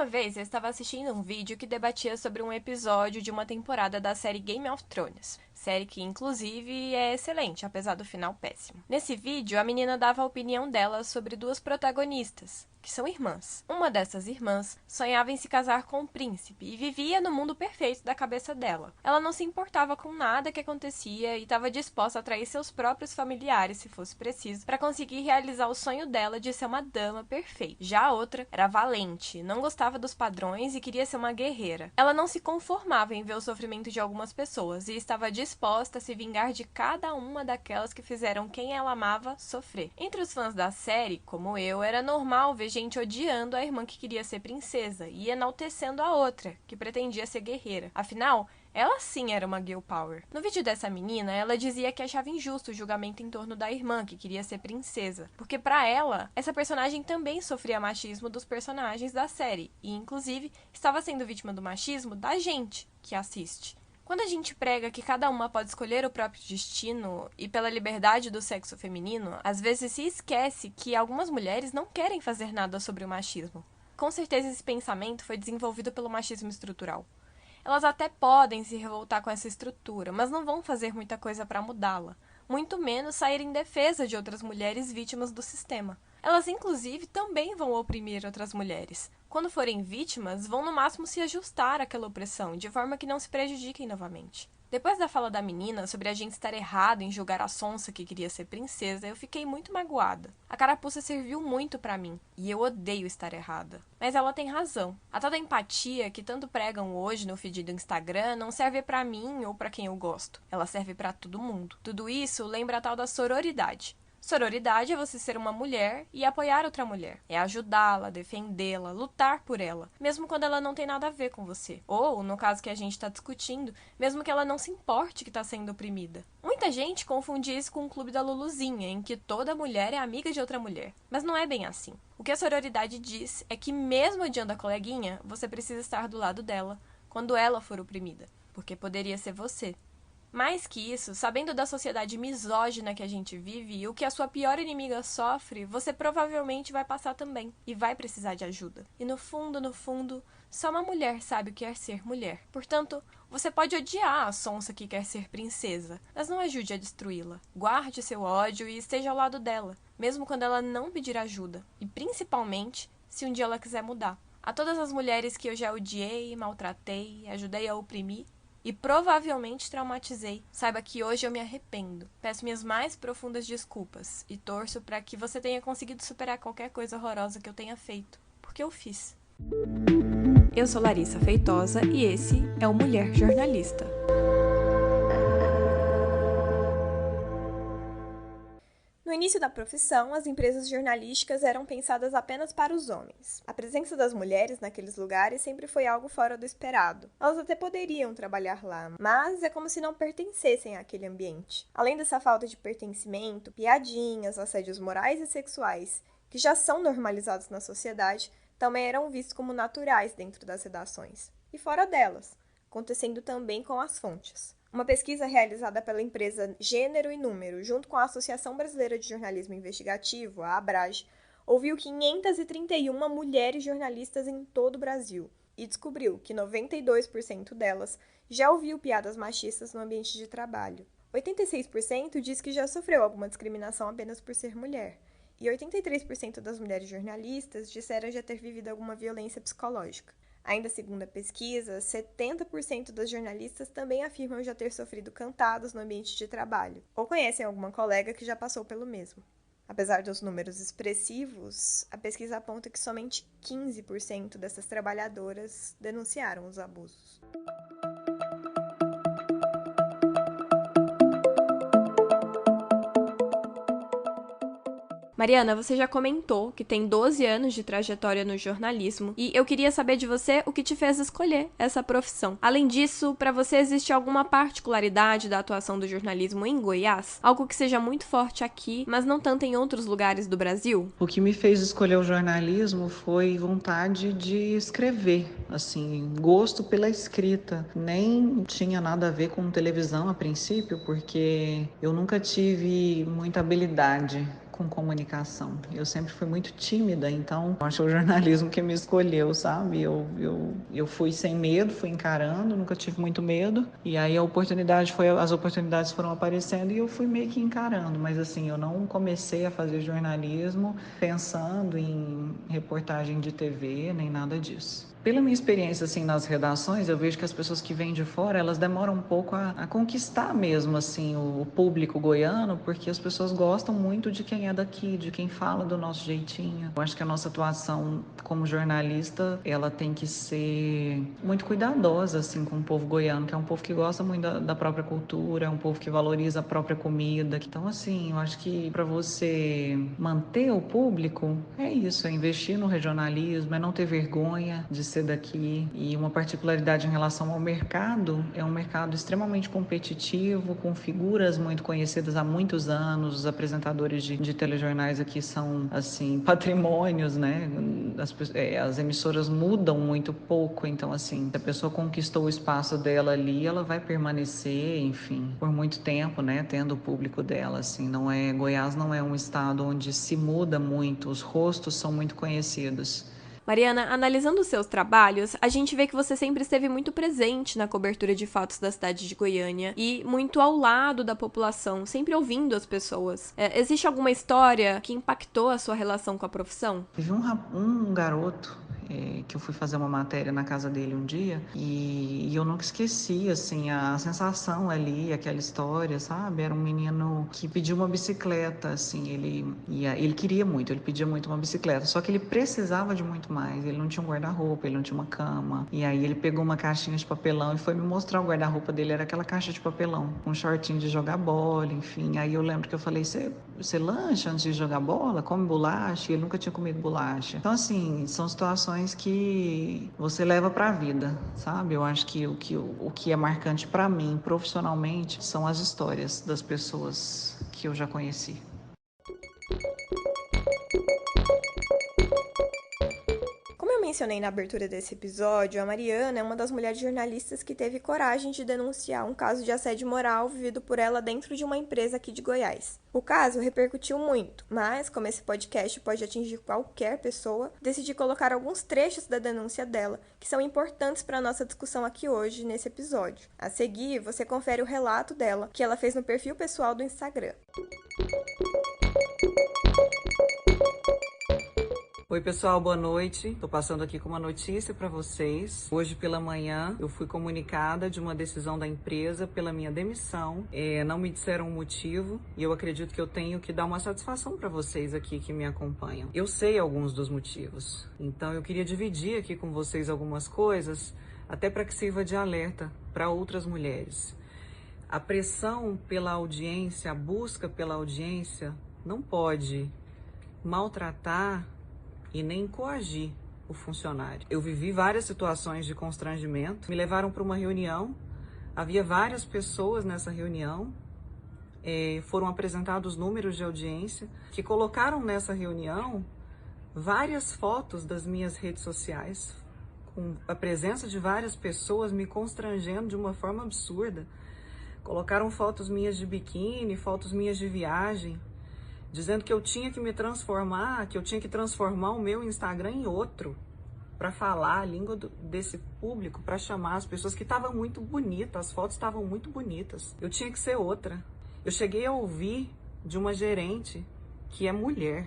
Uma vez eu estava assistindo um vídeo que debatia sobre um episódio de uma temporada da série Game of Thrones, série que inclusive é excelente, apesar do final péssimo. Nesse vídeo, a menina dava a opinião dela sobre duas protagonistas, que são irmãs. Uma dessas irmãs sonhava em se casar com um príncipe e vivia no mundo perfeito da cabeça dela. Ela não se importava com nada que acontecia e estava disposta a trair seus próprios familiares, se fosse preciso, para conseguir realizar o sonho dela de ser uma dama perfeita. Já a outra era valente, não gostava dos padrões e queria ser uma guerreira. Ela não se conformava em ver o sofrimento de algumas pessoas e estava disposta a se vingar de cada uma daquelas que fizeram quem ela amava sofrer. Entre os fãs da série, como eu, era normal ver gente odiando a irmã que queria ser princesa e enaltecendo a outra, que pretendia ser guerreira. Afinal, ela sim era uma girl power. No vídeo dessa menina, ela dizia que achava injusto o julgamento em torno da irmã, que queria ser princesa. Porque pra ela, essa personagem também sofria machismo dos personagens da série. E, inclusive, estava sendo vítima do machismo da gente que assiste. Quando a gente prega que cada uma pode escolher o próprio destino e pela liberdade do sexo feminino, às vezes se esquece que algumas mulheres não querem fazer nada sobre o machismo. Com certeza esse pensamento foi desenvolvido pelo machismo estrutural. Elas até podem se revoltar com essa estrutura, mas não vão fazer muita coisa para mudá-la, muito menos sair em defesa de outras mulheres vítimas do sistema. Elas, inclusive, também vão oprimir outras mulheres. Quando forem vítimas, vão no máximo se ajustar àquela opressão, de forma que não se prejudiquem novamente. Depois da fala da menina sobre a gente estar errado em julgar a sonsa que queria ser princesa, eu fiquei muito magoada. A carapuça serviu muito pra mim, e eu odeio estar errada. Mas ela tem razão. A tal da empatia que tanto pregam hoje no feed do Instagram não serve pra mim ou pra quem eu gosto. Ela serve pra todo mundo. Tudo isso lembra a tal da sororidade. Sororidade é você ser uma mulher e apoiar outra mulher. É ajudá-la, defendê-la, lutar por ela, mesmo quando ela não tem nada a ver com você. Ou, no caso que a gente está discutindo, mesmo que ela não se importe que está sendo oprimida. Muita gente confunde isso com o clube da Luluzinha, em que toda mulher é amiga de outra mulher. Mas não é bem assim. O que a sororidade diz é que mesmo odiando a coleguinha, você precisa estar do lado dela, quando ela for oprimida. Porque poderia ser você. Mais que isso, sabendo da sociedade misógina que a gente vive e o que a sua pior inimiga sofre, você provavelmente vai passar também e vai precisar de ajuda. E no fundo, só uma mulher sabe o que é ser mulher. Portanto, você pode odiar a sonsa que quer ser princesa, mas não ajude a destruí-la. Guarde seu ódio e esteja ao lado dela, mesmo quando ela não pedir ajuda. E principalmente, se um dia ela quiser mudar. A todas as mulheres que eu já odiei, maltratei, ajudei a oprimir, e provavelmente traumatizei. Saiba que hoje eu me arrependo. Peço minhas mais profundas desculpas e torço para que você tenha conseguido superar qualquer coisa horrorosa que eu tenha feito, porque eu fiz. Eu sou Larissa Feitosa e esse é o Mulher Jornalista. No início da profissão, as empresas jornalísticas eram pensadas apenas para os homens. A presença das mulheres naqueles lugares sempre foi algo fora do esperado. Elas até poderiam trabalhar lá, mas é como se não pertencessem àquele ambiente. Além dessa falta de pertencimento, piadinhas, assédios morais e sexuais, que já são normalizados na sociedade, também eram vistos como naturais dentro das redações. E fora delas, acontecendo também com as fontes. Uma pesquisa realizada pela empresa Gênero e Número, junto com a Associação Brasileira de Jornalismo Investigativo, a ABRAGE, ouviu 531 mulheres jornalistas em todo o Brasil e descobriu que 92% delas já ouviu piadas machistas no ambiente de trabalho. 86% diz que já sofreu alguma discriminação apenas por ser mulher. E 83% das mulheres jornalistas disseram já ter vivido alguma violência psicológica. Ainda segundo a pesquisa, 70% das jornalistas também afirmam já ter sofrido cantadas no ambiente de trabalho, ou conhecem alguma colega que já passou pelo mesmo. Apesar dos números expressivos, a pesquisa aponta que somente 15% dessas trabalhadoras denunciaram os abusos. Mariana, você já comentou que tem 12 anos de trajetória no jornalismo e eu queria saber de você o que te fez escolher essa profissão. Além disso, para você existe alguma particularidade da atuação do jornalismo em Goiás? Algo que seja muito forte aqui, mas não tanto em outros lugares do Brasil? O que me fez escolher o jornalismo foi vontade de escrever, assim, gosto pela escrita. Nem tinha nada a ver com televisão a princípio, porque eu nunca tive muita habilidade com comunicação. Eu sempre fui muito tímida, então acho que é o jornalismo que me escolheu, sabe? Eu fui sem medo, fui encarando, nunca tive muito medo. E aí as oportunidades foram aparecendo e eu fui meio que encarando. Mas assim, eu não comecei a fazer jornalismo pensando em reportagem de TV, nem nada disso. Pela minha experiência assim nas redações, eu vejo que as pessoas que vêm de fora, elas demoram um pouco a conquistar mesmo assim o público goiano, porque as pessoas gostam muito de quem é daqui, de quem fala do nosso jeitinho. Eu acho que a nossa atuação como jornalista, ela tem que ser muito cuidadosa assim com o povo goiano, que é um povo que gosta muito da própria cultura, é um povo que valoriza a própria comida. Então assim, eu acho que para você manter o público, é isso, é investir no regionalismo, é não ter vergonha de ser daqui. E uma particularidade em relação ao mercado, é um mercado extremamente competitivo, com figuras muito conhecidas há muitos anos. Os apresentadores de telejornais aqui são, assim, patrimônios, né? As emissoras mudam muito pouco, então, assim, se a pessoa conquistou o espaço dela ali, ela vai permanecer, enfim, por muito tempo, né? Tendo o público dela, assim, Goiás não é um estado onde se muda muito, os rostos são muito conhecidos. Mariana, analisando os seus trabalhos, a gente vê que você sempre esteve muito presente na cobertura de fatos da cidade de Goiânia e muito ao lado da população, sempre ouvindo as pessoas. Existe alguma história que impactou a sua relação com a profissão? Teve um garoto que eu fui fazer uma matéria na casa dele um dia e eu nunca esqueci, assim, a sensação ali, aquela história, sabe? Era um menino que pediu uma bicicleta, assim, ele queria muito, ele pedia muito uma bicicleta, só que ele precisava de muito mais, ele não tinha um guarda-roupa, ele não tinha uma cama, e aí ele pegou uma caixinha de papelão e foi me mostrar o guarda-roupa dele, era aquela caixa de papelão, um shortinho de jogar bola, enfim, aí eu lembro que eu falei, você lancha antes de jogar bola? Come bolacha? E ele nunca tinha comido bolacha. Então, assim, são situações que você leva para a vida, sabe? Eu acho que o que é marcante para mim profissionalmente são as histórias das pessoas que eu já conheci. Como eu mencionei na abertura desse episódio, a Mariana é uma das mulheres jornalistas que teve coragem de denunciar um caso de assédio moral vivido por ela dentro de uma empresa aqui de Goiás. O caso repercutiu muito, mas como esse podcast pode atingir qualquer pessoa, decidi colocar alguns trechos da denúncia dela, que são importantes para a nossa discussão aqui hoje nesse episódio. A seguir, você confere o relato dela, que ela fez no perfil pessoal do Instagram. Oi pessoal, boa noite. Tô passando aqui com uma notícia para vocês. Hoje pela manhã eu fui comunicada de uma decisão da empresa pela minha demissão. Não me disseram o motivo e eu acredito que eu tenho que dar uma satisfação para vocês aqui que me acompanham. Eu sei alguns dos motivos, então eu queria dividir aqui com vocês algumas coisas, até para que sirva de alerta para outras mulheres. A pressão pela audiência, a busca pela audiência não pode maltratar e nem coagir o funcionário. Eu vivi várias situações de constrangimento, me levaram para uma reunião, havia várias pessoas nessa reunião, foram apresentados números de audiência, que colocaram nessa reunião várias fotos das minhas redes sociais, com a presença de várias pessoas me constrangendo de uma forma absurda. Colocaram fotos minhas de biquíni, fotos minhas de viagem, dizendo que eu tinha que me transformar, que eu tinha que transformar o meu Instagram em outro, para falar a língua desse público, para chamar as pessoas que estavam muito bonitas, as fotos estavam muito bonitas. Eu tinha que ser outra. Eu cheguei a ouvir de uma gerente que é mulher,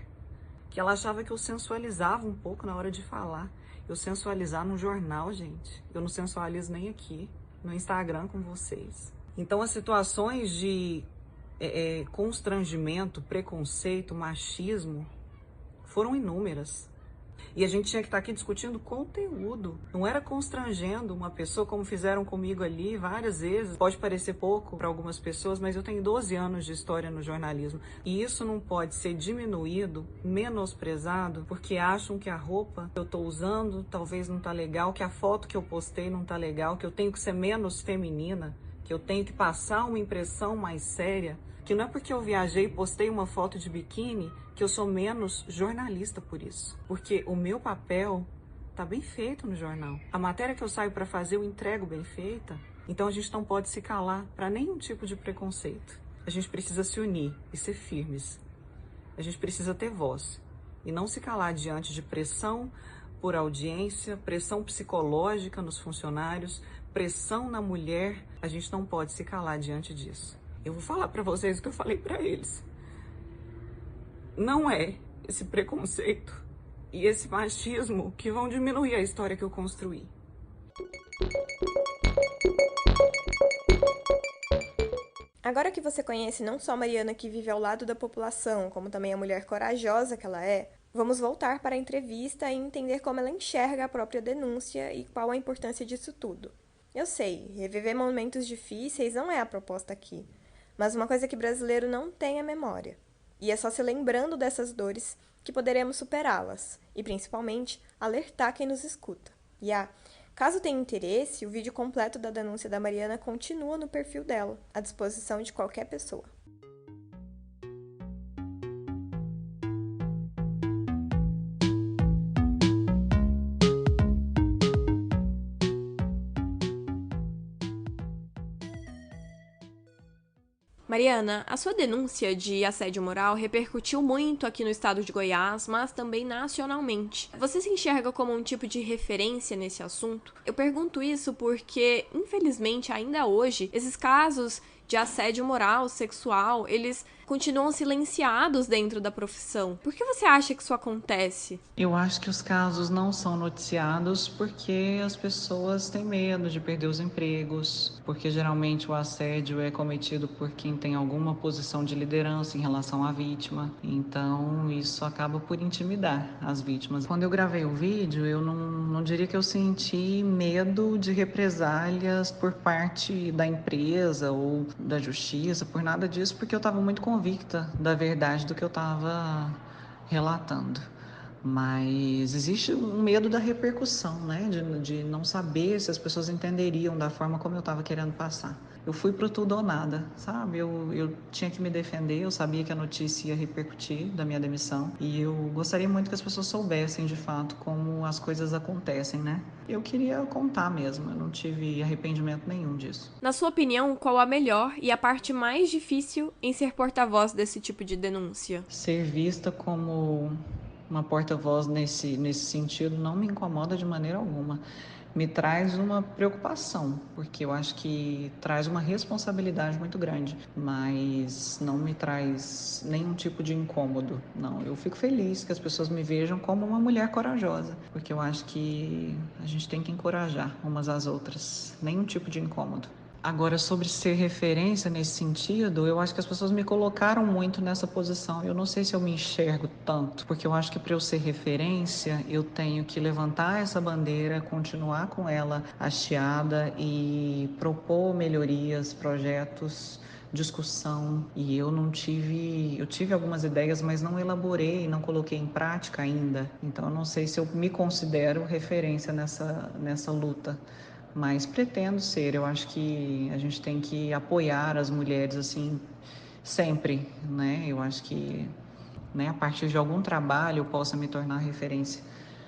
que ela achava que eu sensualizava um pouco na hora de falar. Eu sensualizar num jornal, gente. Eu não sensualizo nem aqui, no Instagram com vocês. Então, as situações de constrangimento, preconceito, machismo foram inúmeras. E a gente tinha que estar aqui discutindo conteúdo. Não era constrangendo uma pessoa como fizeram comigo ali várias vezes. Pode parecer pouco para algumas pessoas, mas eu tenho 12 anos de história no jornalismo. E isso não pode ser diminuído, menosprezado, porque acham que a roupa que eu estou usando talvez não tá legal, que a foto que eu postei não tá legal, que eu tenho que ser menos feminina, que eu tenho que passar uma impressão mais séria, que não é porque eu viajei e postei uma foto de biquíni que eu sou menos jornalista por isso. Porque o meu papel tá bem feito no jornal. A matéria que eu saio para fazer eu entrego bem feita. Então a gente não pode se calar para nenhum tipo de preconceito. A gente precisa se unir e ser firmes. A gente precisa ter voz e não se calar diante de pressão por audiência, pressão psicológica nos funcionários, pressão na mulher. A gente não pode se calar diante disso. Eu vou falar para vocês o que eu falei para eles. Não é esse preconceito e esse machismo que vão diminuir a história que eu construí. Agora que você conhece não só a Mariana que vive ao lado da população, como também a mulher corajosa que ela é, vamos voltar para a entrevista e entender como ela enxerga a própria denúncia e qual a importância disso tudo. Eu sei, reviver momentos difíceis não é a proposta aqui, mas uma coisa que brasileiro não tem é memória. E é só se lembrando dessas dores que poderemos superá-las e, principalmente, alertar quem nos escuta. Caso tenha interesse, o vídeo completo da denúncia da Mariana continua no perfil dela, à disposição de qualquer pessoa. Mariana, a sua denúncia de assédio moral repercutiu muito aqui no estado de Goiás, mas também nacionalmente. Você se enxerga como um tipo de referência nesse assunto? Eu pergunto isso porque, infelizmente, ainda hoje, esses casos de assédio moral, sexual, eles continuam silenciados dentro da profissão. Por que você acha que isso acontece? Eu acho que os casos não são noticiados porque as pessoas têm medo de perder os empregos, porque geralmente o assédio é cometido por quem tem alguma posição de liderança em relação à vítima. Então isso acaba por intimidar as vítimas. Quando eu gravei o vídeo, eu não diria que eu senti medo de represálias por parte da empresa ou da justiça, por nada disso, porque eu estava muito convicta da verdade do que eu estava relatando. Mas existe um medo da repercussão, né? De não saber se as pessoas entenderiam da forma como eu estava querendo passar. Eu fui pro tudo ou nada, sabe? Eu tinha que me defender, eu sabia que a notícia ia repercutir da minha demissão e eu gostaria muito que as pessoas soubessem de fato como as coisas acontecem, né? Eu queria contar mesmo, eu não tive arrependimento nenhum disso. Na sua opinião, qual a melhor e a parte mais difícil em ser porta-voz desse tipo de denúncia? Ser vista como uma porta-voz nesse sentido não me incomoda de maneira alguma. Me traz uma preocupação, porque eu acho que traz uma responsabilidade muito grande, mas não me traz nenhum tipo de incômodo. Não, eu fico feliz que as pessoas me vejam como uma mulher corajosa, porque eu acho que a gente tem que encorajar umas às outras, nenhum tipo de incômodo. Agora, sobre ser referência nesse sentido, eu acho que as pessoas me colocaram muito nessa posição. Eu não sei se eu me enxergo tanto, porque eu acho que para eu ser referência, eu tenho que levantar essa bandeira, continuar com ela hasteada e propor melhorias, projetos, discussão. E eu tive algumas ideias, mas não elaborei, não coloquei em prática ainda. Então, eu não sei se eu me considero referência nessa luta. Mas pretendo ser. Eu acho que a gente tem que apoiar as mulheres assim sempre, né? Eu acho que, né, a partir de algum trabalho eu possa me tornar referência.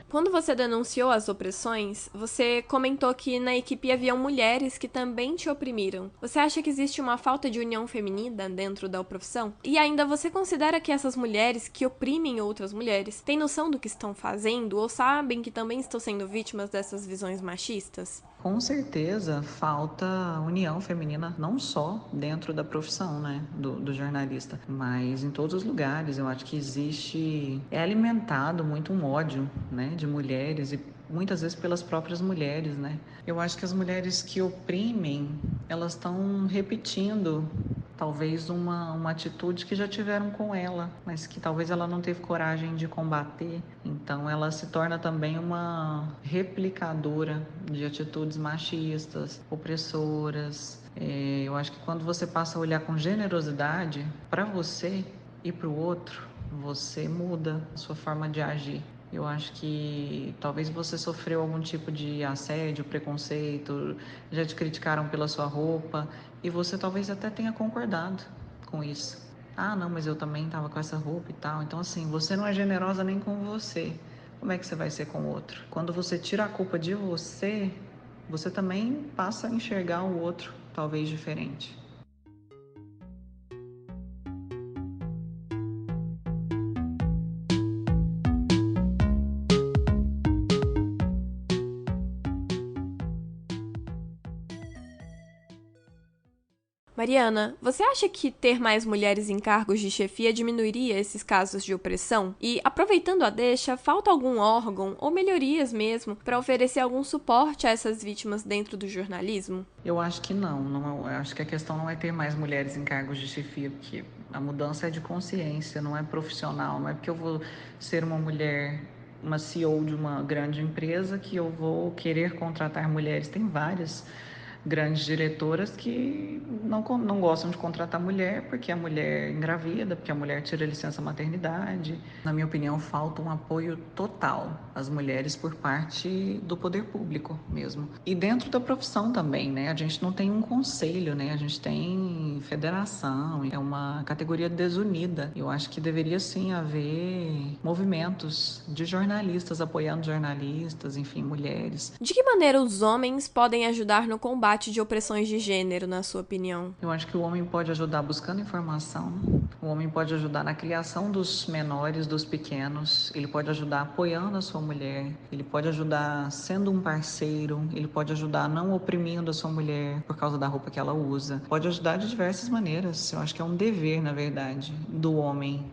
Quando você denunciou as opressões, você comentou que na equipe haviam mulheres que também te oprimiram. Você acha que existe uma falta de união feminina dentro da profissão? E ainda você considera que essas mulheres que oprimem outras mulheres têm noção do que estão fazendo ou sabem que também estão sendo vítimas dessas visões machistas? Com certeza falta união feminina, não só dentro da profissão, né, do jornalista, mas em todos os lugares. Eu acho que é alimentado muito um ódio, né, de mulheres e muitas vezes pelas próprias mulheres, né. Eu acho que as mulheres que oprimem, elas estão repetindo talvez uma atitude que já tiveram com ela, mas que talvez ela não teve coragem de combater. Então ela se torna também uma replicadora de atitudes machistas, opressoras. Eu acho que quando você passa a olhar com generosidade para você e para o outro, você muda a sua forma de agir. Eu acho que talvez você sofreu algum tipo de assédio, preconceito, já te criticaram pela sua roupa e você talvez até tenha concordado com isso. Ah, não, mas eu também estava com essa roupa e tal. Então, assim, você não é generosa nem com você. Como é que você vai ser com o outro? Quando você tira a culpa de você, você também passa a enxergar o outro talvez diferente. Mariana, você acha que ter mais mulheres em cargos de chefia diminuiria esses casos de opressão? E, aproveitando a deixa, falta algum órgão, ou melhorias mesmo, para oferecer algum suporte a essas vítimas dentro do jornalismo? Eu acho que não. Eu acho que a questão não é ter mais mulheres em cargos de chefia, porque a mudança é de consciência, não é profissional. Não é porque eu vou ser uma mulher, uma CEO de uma grande empresa, que eu vou querer contratar mulheres. Tem várias grandes diretoras que não gostam de contratar mulher porque a mulher engravida, porque a mulher tira licença maternidade. Na minha opinião, falta um apoio total às mulheres por parte do poder público mesmo. E dentro da profissão também, né? A gente não tem um conselho, né? A gente tem federação, é uma categoria desunida. Eu acho que deveria sim haver movimentos de jornalistas apoiando jornalistas, enfim, mulheres. De que maneira os homens podem ajudar no combate de opressões de gênero, na sua opinião? Eu acho que o homem pode ajudar buscando informação, o homem pode ajudar na criação dos menores, dos pequenos, ele pode ajudar apoiando a sua mulher, ele pode ajudar sendo um parceiro, ele pode ajudar não oprimindo a sua mulher por causa da roupa que ela usa, pode ajudar de diversas maneiras. Eu acho que é um dever, na verdade, do homem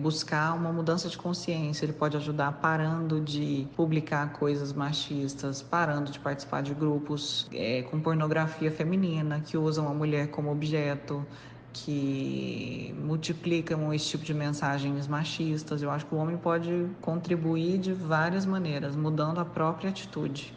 buscar uma mudança de consciência. Ele pode ajudar parando de publicar coisas machistas, parando de participar de grupos com pornografia feminina, que usam a mulher como objeto, que multiplicam esse tipo de mensagens machistas. Eu acho que o homem pode contribuir de várias maneiras, mudando a própria atitude.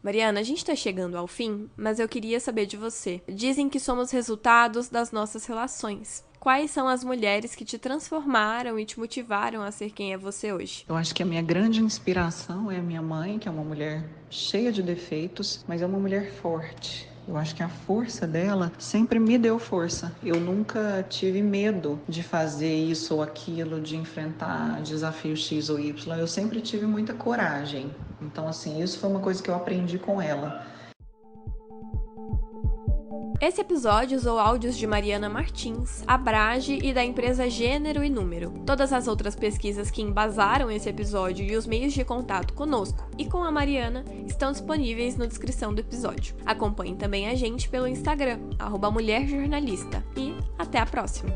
Mariana, a gente tá chegando ao fim, mas eu queria saber de você. Dizem que somos resultados das nossas relações. Quais são as mulheres que te transformaram e te motivaram a ser quem é você hoje? Eu acho que a minha grande inspiração é a minha mãe, que é uma mulher cheia de defeitos, mas é uma mulher forte. Eu acho que a força dela sempre me deu força. Eu nunca tive medo de fazer isso ou aquilo, de enfrentar desafio X ou Y. Eu sempre tive muita coragem. Então, assim, isso foi uma coisa que eu aprendi com ela. Esse episódio usou áudios de Mariana Martins, Abrage e da empresa Gênero e Número. Todas as outras pesquisas que embasaram esse episódio e os meios de contato conosco e com a Mariana estão disponíveis na descrição do episódio. Acompanhe também a gente pelo Instagram, @mulherjornalista. E até a próxima!